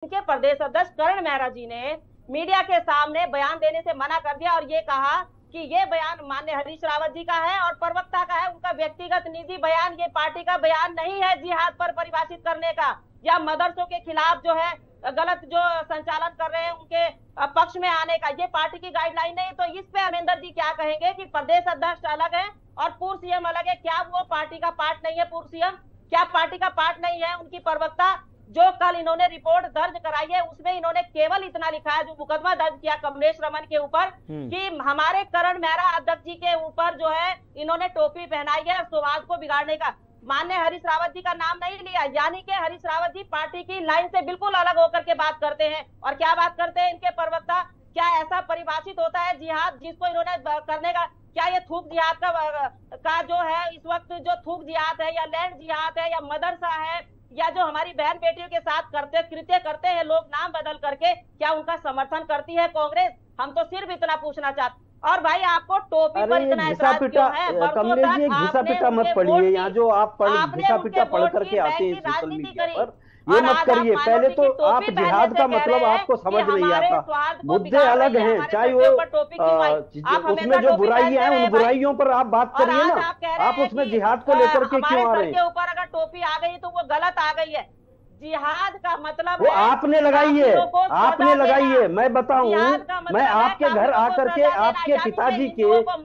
के प्रदेश अध्यक्ष करण मेहरा जी ने मीडिया के सामने बयान देने से मना कर दिया और ये कहा कि ये बयान माननीय हरीश रावत जी का है और प्रवक्ता का है, उनका व्यक्तिगत निजी बयान, ये पार्टी का बयान नहीं है जिहाद पर परिभाषित करने का या मदरसों के खिलाफ जो है गलत जो संचालन कर रहे हैं उनके पक्ष में आने का, ये पार्टी की गाइडलाइन नहीं। तो इस पे अमरिंदर जी क्या कहेंगे कि प्रदेश अध्यक्ष अलग है और पूर्व सीएम अलग है? क्या वो पार्टी का पार्ट नहीं है? पूर्व सीएम क्या पार्टी का पार्ट नहीं है? उनकी प्रवक्ता जो कल इन्होंने रिपोर्ट दर्ज कराई है उसमें इन्होंने केवल इतना लिखा है, जो मुकदमा दर्ज किया कमलेश रमन के ऊपर, कि हमारे करण मेहरा अध्यक्ष जी के ऊपर जो है इन्होंने टोपी पहनाई है समाज को बिगाड़ने का। माननीय हरीश रावत जी का नाम नहीं लिया, यानी कि हरीश रावत जी पार्टी की लाइन से बिल्कुल अलग होकर के बात करते हैं। और क्या बात करते हैं इनके प्रवक्ता? क्या ऐसा परिभाषित होता है जिहाद जिसको इन्होंने करने का? क्या ये थूक जिहाद का जो है इस वक्त जो थूक जिहाद है या लैंड जिहाद है या मदरसा है या जो हमारी बहन बेटियों के साथ कृत्य करते हैं लोग नाम बदल करके, क्या उनका समर्थन करती है कांग्रेस? हम तो सिर्फ इतना पूछना चाहते। और भाई आपको टोपी पर इतना ऐतराज क्यों है? कमलेश जी, घिसा पिटा मत पढ़िए, यहाँ जो आप घिसा पिटा पढ़ करके आते हैं सोशल मीडिया पर, ये मत करिए। पहले तो आप जिहाद का मतलब आपको समझ नहीं आता, मुद्दे अलग हैं, चाहे वो उसमें जो बुराइयां हैं उन बुराइयों पर आप बात करिए ना, आप उसमें जिहाद को लेकर के क्यों आ रहे हैं? के ऊपर अगर टोपी आ गई तो वो गलत आ गई है। जिहाद का मतलब वो आपने लगाई है, आपने लगाई है। मैं बताऊं, मैं आपके घर आकर के आपके पिताजी के,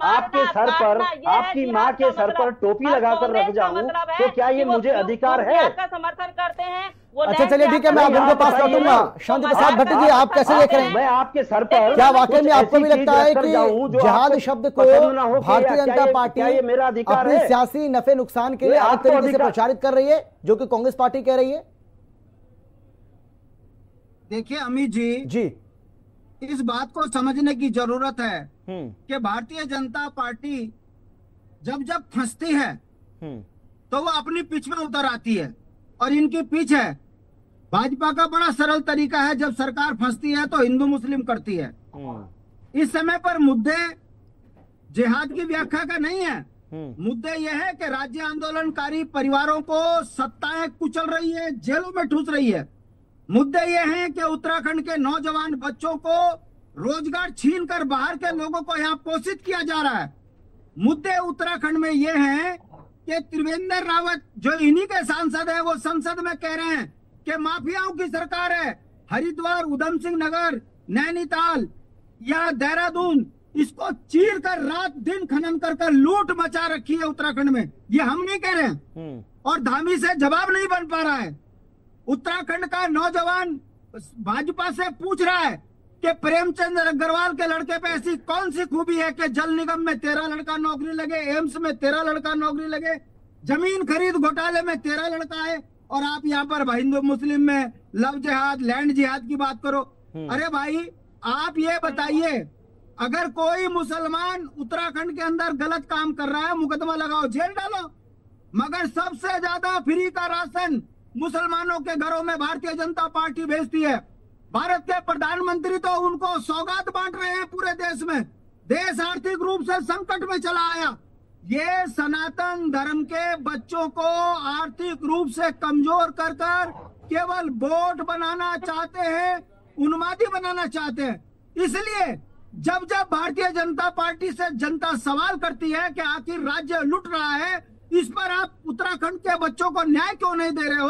आपके सर पर, आपकी माँ के सर पर टोपी लगाकर रख जाऊं तो क्या ये मुझे अधिकार है? समर्थन करते हैं। अच्छा चलिए ठीक है, मैं आप उनके पास लौटूंगा। शांति प्रसाद भट्टी जी, आप कैसे देख रहे हैं? मैं आपके सर पर क्या वाकई में आपको भी लगता है कि जिहाद शब्द को भारतीय जनता पार्टी अपने सियासी नफे नुकसान के लिए अलग तरीके से प्रचारित कर रही है, जो कि कांग्रेस पार्टी कह रही है? देखिए अमित जी, इस बात को समझने की जरूरत है कि भारतीय जनता पार्टी जब जब फंसती है तो वो अपनी पिच में उतर आती है, और इनकी पिच है भाजपा का बड़ा सरल तरीका है, जब सरकार फंसती है तो हिंदू मुस्लिम करती है। इस समय पर मुद्दे जिहाद की व्याख्या का नहीं है, मुद्दे यह है कि राज्य आंदोलनकारी परिवारों को सत्ताएं कुचल रही है, जेलों में ठूस रही है। मुद्दे ये हैं कि उत्तराखंड के नौजवान बच्चों को रोजगार छीनकर बाहर के लोगों को यहाँ पोषित किया जा रहा है। मुद्दे उत्तराखंड में ये हैं कि त्रिवेंद्र रावत जो इन्हीं के सांसद है, वो संसद में कह रहे हैं कि माफियाओं की सरकार है। हरिद्वार, उधम सिंह नगर, नैनीताल या देहरादून, इसको चीर कर रात दिन खनन कर लूट मचा रखी है उत्तराखंड में। ये हम नहीं कह रहे हैं, और धामी से जवाब नहीं बन पा रहा है। उत्तराखंड का नौजवान भाजपा से पूछ रहा है कि प्रेमचंद अग्रवाल के लड़के पे ऐसी कौन सी खूबी है कि जल निगम में 13 लड़का नौकरी लगे, एम्स में 13 लड़का नौकरी लगे, जमीन खरीद घोटाले में 13 लड़का है, और आप यहाँ पर हिंदू मुस्लिम में लव जिहाद, लैंड जिहाद की बात करो। अरे भाई आप ये बताइए, अगर कोई मुसलमान उत्तराखंड के अंदर गलत काम कर रहा है, मुकदमा लगाओ, जेल डालो। मगर सबसे ज्यादा फ्री का राशन मुसलमानों के घरों में भारतीय जनता पार्टी भेजती है। भारत के प्रधानमंत्री तो उनको सौगात बांट रहे हैं पूरे देश में। देश आर्थिक रूप से संकट में चला आया। ये सनातन धर्म के बच्चों को आर्थिक रूप से कमजोर कर केवल वोट बनाना चाहते हैं, उन्मादी बनाना चाहते हैं। इसलिए जब जब भारतीय जनता पार्टी से जनता सवाल करती है कि आखिर राज्य लुट रहा है, इस पर आप उत्तराखंड के बच्चों को न्याय क्यों नहीं दे रहे हो,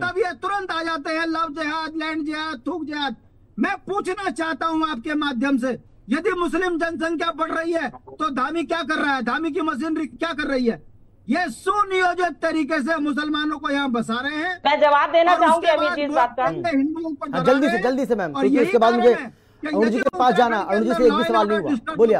तब ये तुरंत आ जाते हैं लव जिहाद, लैंड जिहाद, थूक जिहाद। मैं पूछना चाहता हूं आपके माध्यम से, यदि मुस्लिम जनसंख्या बढ़ रही है तो धामी क्या कर रहा है? धामी की मशीनरी क्या कर रही है? ये सुनियोजित तरीके से मुसलमानों को यहाँ बसा रहे हैं। मैं जवाब देना चाहूंगी अभी जिस बात का, हिंदुओं जल्दी से मैम, क्योंकि उसके बाद मुझे अरुण जी के पास जाना। अरुण जी से एक भी सवाल नहीं हुआ, बोलिए।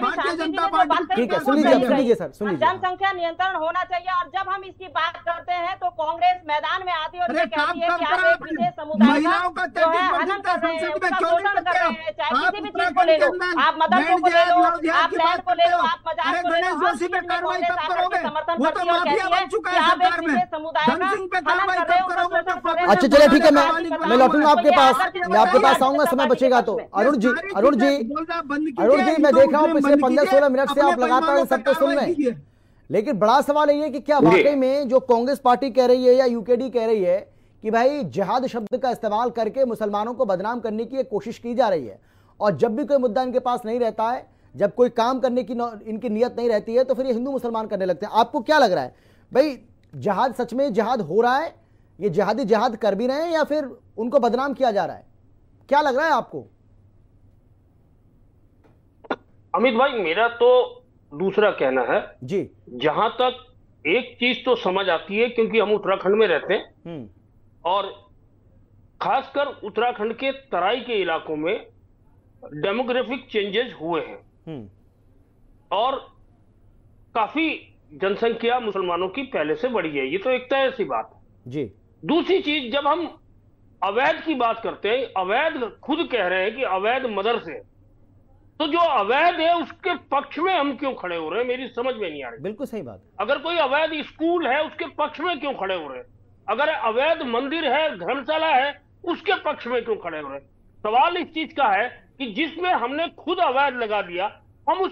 भारतीय जनता पार्टी, ठीक है, सुन लीजिए सर, सुन लीजिए। जनसंख्या नियंत्रण होना चाहिए, और जब हम इसकी बात करते हैं तो कांग्रेस मैदान में आती है और ये कहती है कि आप एक विशेष समुदाय का जो है हनन कर रहे हैं, उसका शोषण कर रहे हैं। चाहे किसी भी चीज को ले लो, आप मदरसों को ले लो, आप लैंड को ले लो, आप मजाक को ले लो, समर्थन करती है और कहती है कि आप एक विशेष समुदाय का हनन कर रहे हो, उसका शोषण कर रहे हो। अच्छा चलिए ठीक है, मैं लौटूंगा आपके पास, मैं आपके पास आऊंगा, समय बचेगा तो। अरुण जी, मैं देख रहा हूं पिछले 15-16 मिनट से आप लगातार सबको सुन रहे हैं, लेकिन बड़ा सवाल ये है कि क्या वाकई में जो कांग्रेस पार्टी कह रही है या यूकेडी कह रही है कि भाई जिहाद शब्द का इस्तेमाल करके मुसलमानों को बदनाम करने की एक कोशिश की जा रही है, और जब भी कोई मुद्दा इनके पास नहीं रहता है, जब कोई काम करने की इनकी नियत नहीं रहती है, तो फिर ये हिंदू मुसलमान करने लगते हैं। आपको क्या लग रहा है भाई, जिहाद सच में जिहाद हो रहा है, ये जिहादी जिहाद कर भी रहे हैं या फिर उनको बदनाम किया जा रहा है? क्या लग रहा है आपको? अमित भाई, मेरा तो दूसरा कहना है जी। जहां तक एक चीज तो समझ आती है, क्योंकि हम उत्तराखंड में रहते हैं और खासकर उत्तराखंड के तराई के इलाकों में डेमोग्राफिक चेंजेस हुए हैं और काफी जनसंख्या मुसलमानों की पहले से बढ़ी है, ये तो एक तय सी बात है जी। दूसरी चीज, जब हम अवैध की बात करते हैं, अवैध खुद कह रहे हैं कि अवैध मदरसे, तो जो अवैध है उसके पक्ष में हम क्यों खड़े हो रहे हैं, मेरी समझ में नहीं आ रही। बिल्कुल सही बात। अगर कोई अवैध स्कूल है उसके पक्ष में क्यों खड़े हो रहे हैं, अगर अवैध मंदिर है, धर्मशाला है, उसके पक्ष में क्यों खड़े हो रहे हैं। सवाल इस चीज का है कि जिसमें हमने खुद अवैध लगा दिया, हम उस